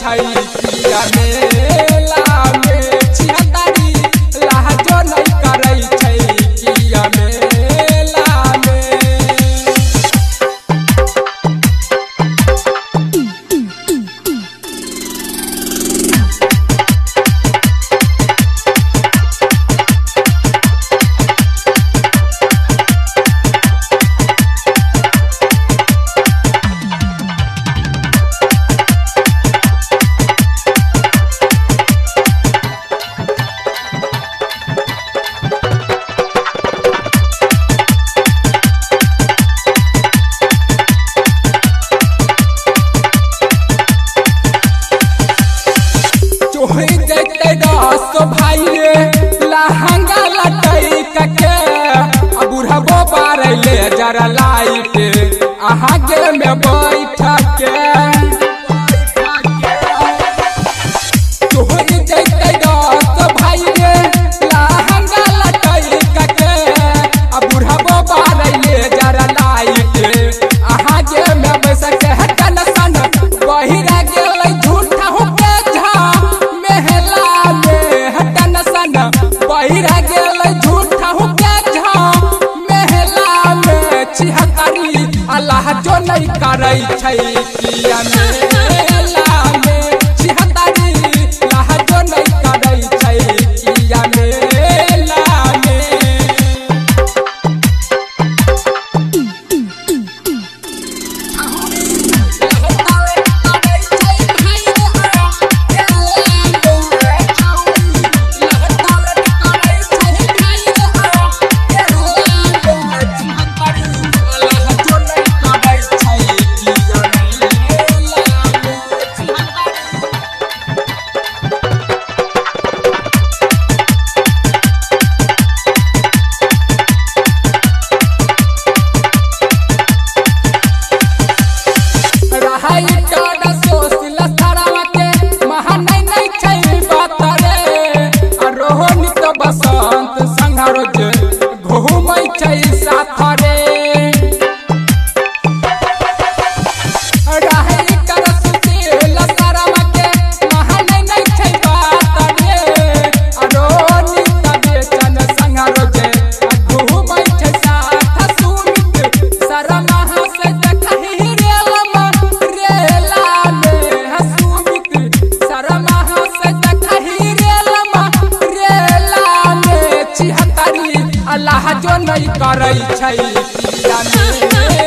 छै पिया मेला में छिहत्तरी लहजो नहीं करे छै पिया मेला में। भाई रे लहंगा लटई के बुढ़बो बारले जरा लाइट आगे में बैठ के तोहर जैते दोस्त भाई रे लहंगा लटई के बुढ़बो बारले जरा लाइट आगे में बैठ के हटन सन बहिरा गेलै झूठा हो के बहिरा गेलै झूठा हो के मेला में छिहत्तरी लहजो नहीं करे छै पिया मेला में छिहत्तरी लहजो नहीं करे छै पिया मेला में। बसंत संघारो घूमै छै साथ रे रहै कर सुशील शर्मा के महानै नै छै बात रे रोनी बेचन संघारो घूमै छै साथ सुमित शर्मा से देखहि रेला में सुमित शर्मा से देखहि छिहत्तरी लहजो नहीं करे छै पिया मेला।